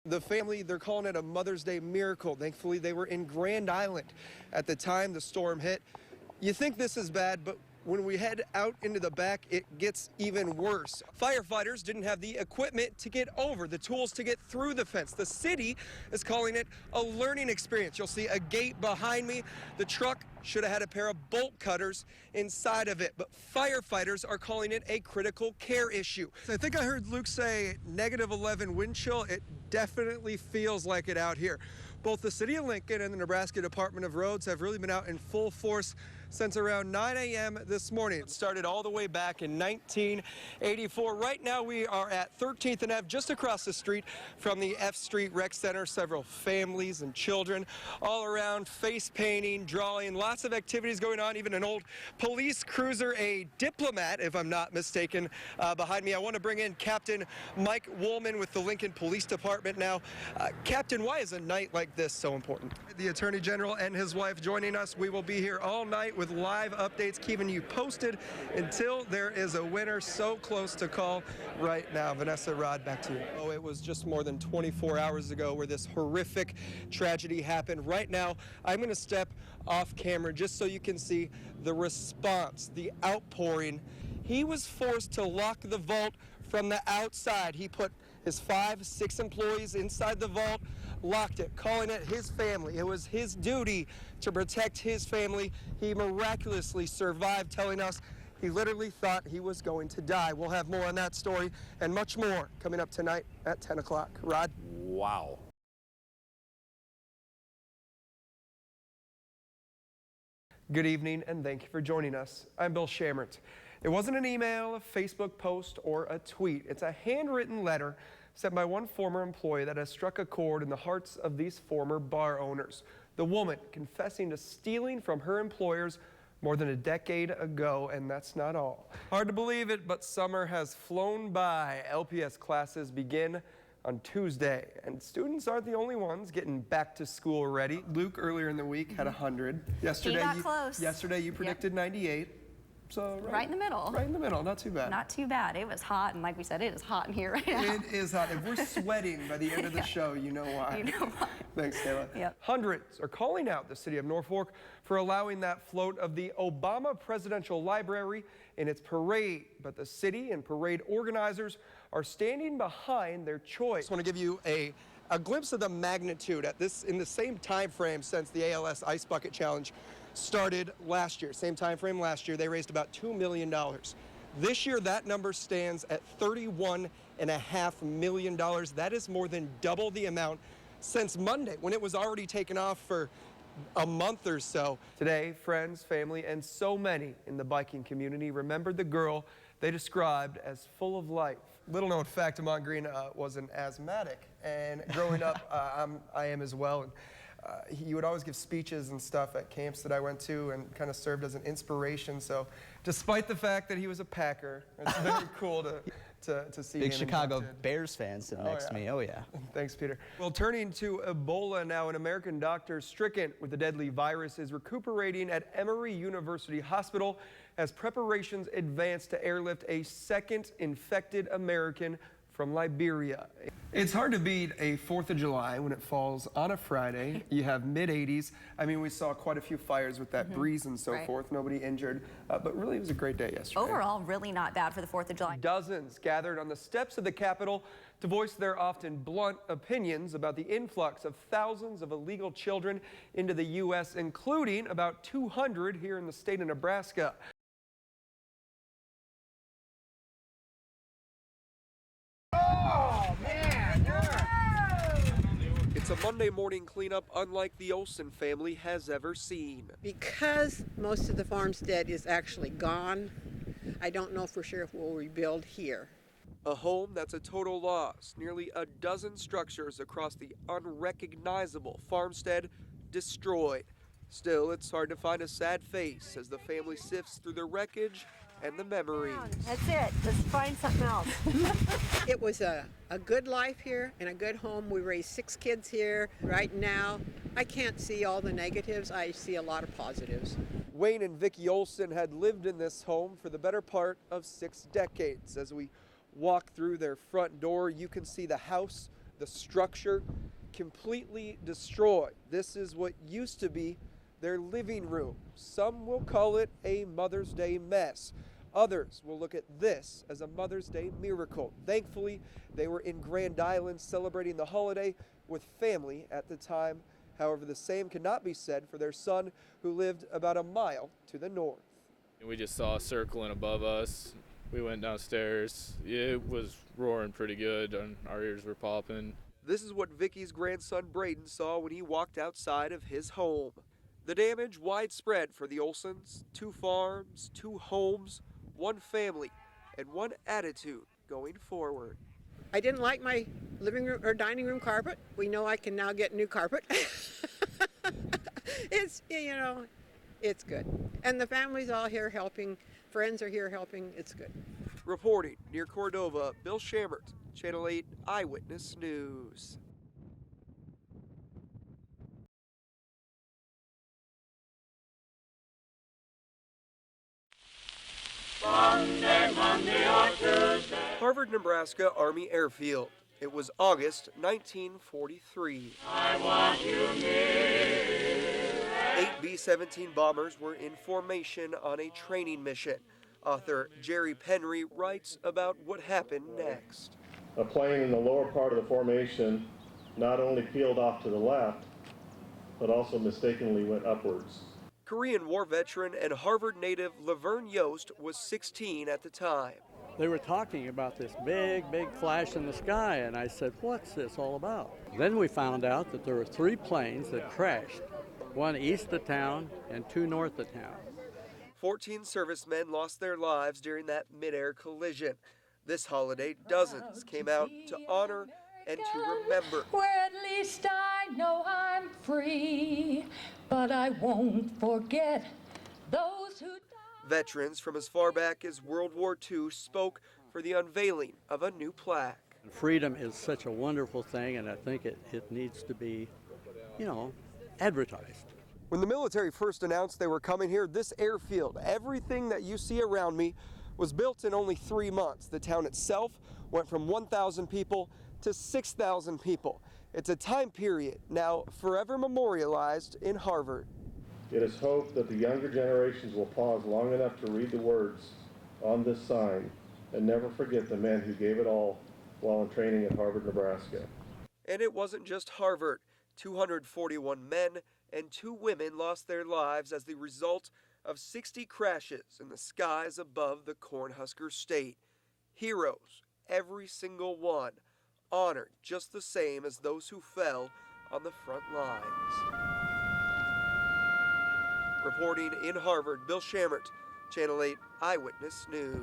The family, they're calling it a Mother's Day miracle. Thankfully, they were in Grand Island at the time the storm hit. You think this is bad, but when we head out into the back, it gets even worse. Firefighters didn't have the equipment to get over, the tools to get through the fence. The city is calling it a learning experience. You'll see a gate behind me. The truck should have had a pair of bolt cutters inside of it, but firefighters are calling it a critical care issue. I think I heard Luke say -11 wind chill. It definitely feels like it out here. Both the city of Lincoln and the Nebraska Department of Roads have really been out in full force since around 9 a.m. this morning. It started all the way back in 1984. Right now we are at 13th and F, just across the street from the F Street Rec Center. Several families and children all around, face painting, drawing, lots of activities going on. Even an old police cruiser, a diplomat, if I'm not mistaken, behind me. I want to bring in Captain Mike Woolman with the Lincoln Police Department now. Captain, why is a night like this so important? The Attorney General and his wife joining us. We will be here all night with live updates, keeping you posted until there is a winner. So close to call right now. Vanessa, Rod, back to you. Oh, it was just more than 24 hours ago where this horrific tragedy happened. Right now, I'm going to step off camera just so you can see the response, the outpouring. He was forced to lock the vault from the outside. He put his 5-6 employees inside the vault, locked it, calling it his family. It was his duty to protect his family. He miraculously survived, telling us he literally thought he was going to die. We'll have more on that story and much more coming up tonight at 10 o'clock. Rod? Wow. Good evening, and thank you for joining us. I'm Bill Schammert. It wasn't an email, a Facebook post, or a tweet. It's a handwritten letter sent by one former employee that has struck a chord in the hearts of these former bar owners. The woman confessing to stealing from her employers more than a decade ago, and that's not all. Hard to believe it, but summer has flown by. LPS classes begin on Tuesday, and students aren't the only ones getting back to school ready. Luke earlier in the week had 100. Yesterday you predicted 98. So right in the middle. Right in the middle, not too bad. Not too bad. It was hot, and like we said, it is hot in here right now. It is hot. If we're sweating by the end of the show, you know why. You know why. Thanks, Kayla. Yep. Hundreds are calling out the city of Norfolk for allowing that float of the Obama Presidential Library in its parade, but the city and parade organizers are standing behind their choice. I just want to give you a glimpse of the magnitude at this in the same time frame since the ALS Ice Bucket Challenge started last year. Same time frame last year, they raised about $2 million. This year, that number stands at $31.5 million. That is more than double the amount since Monday, when it was already taken off for a month or so. Today, friends, family, and so many in the biking community remembered the girl they described as full of life. Little known fact, Amon Green was an asthmatic, and growing up, I am as well. And, he would always give speeches and stuff at camps that I went to and kind of served as an inspiration. So despite the fact that he was a Packer, it's very cool to see Big him Chicago inducted. Bears fan sitting next to me. Oh, yeah. Thanks, Peter. Well, turning to Ebola now, an American doctor stricken with the deadly virus is recuperating at Emory University Hospital as preparations advance to airlift a second infected American from Liberia. It's hard to beat a 4th of July when it falls on a Friday. You have mid-80s. I mean, we saw quite a few fires with that breeze and so forth. Nobody injured, but really it was a great day yesterday. Overall, really not bad for the 4th of July. Dozens gathered on the steps of the Capitol to voice their often blunt opinions about the influx of thousands of illegal children into the U.S., including about 200 here in the state of Nebraska. It's a Monday morning cleanup unlike the Olsen family has ever seen. Because most of the farmstead is actually gone, I don't know for sure if we'll rebuild here. A home that's a total loss. Nearly a dozen structures across the unrecognizable farmstead destroyed. Still, it's hard to find a sad face as the family sifts through the wreckage and the memories. That's it. Let's find something else. It was a good life here and a good home. We raised 6 kids here. Right now, I can't see all the negatives. I see a lot of positives. Wayne and Vicki Olsen had lived in this home for the better part of 6 decades. As we walk through their front door, you can see the house The structure completely destroyed. This is what used to be their living room. Some will call it a Mother's Day mess. Others will look at this as a Mother's Day miracle. Thankfully, they were in Grand Island celebrating the holiday with family at the time. However, the same cannot be said for their son, who lived about a mile to the north. We just saw a circling above us. We went downstairs. It was roaring pretty good, and our ears were popping. This is what Vicky's grandson Braden saw when he walked outside of his home. The damage widespread for the Olsons. 2 farms, 2 homes, 1 family, and 1 attitude going forward. I didn't like my living room or dining room carpet. We know I can now get new carpet. It's, it's good. And the family's all here helping. Friends are here helping. It's good. Reporting near Cordova, Bill Schammert, Channel 8 Eyewitness News. Monday or Tuesday. Harvard, Nebraska Army Airfield. It was August 1943. I want you near. 8 B-17 bombers were in formation on a training mission. Author Jerry Penry writes about what happened next. A plane in the lower part of the formation not only peeled off to the left, but also mistakenly went upwards. Korean War veteran and Harvard native Laverne Yost was 16 at the time. They were talking about this big flash in the sky, and I said, what's this all about? Then we found out that there were 3 planes that crashed, 1 east of town and 2 north of town. 14 servicemen lost their lives during that mid-air collision. This holiday, dozens came out to honor and to remember. Where at least I know I'm free, but I won't forget those who died. Veterans from as far back as World War II spoke for the unveiling of a new plaque. Freedom is such a wonderful thing, and I think it needs to be, advertised. When the military first announced they were coming here, this airfield, everything that you see around me, was built in only 3 months. The town itself went from 1,000 people to 6,000 people. It's a time period now forever memorialized in Harvard. It is hoped that the younger generations will pause long enough to read the words on this sign and never forget the men who gave it all while in training at Harvard, Nebraska. And it wasn't just Harvard. 241 men and 2 women lost their lives as the result of 60 crashes in the skies above the Cornhusker State. Heroes, every single one, honored just the same as those who fell on the front lines. Reporting in Harvard, Bill Schammert, Channel 8 Eyewitness News.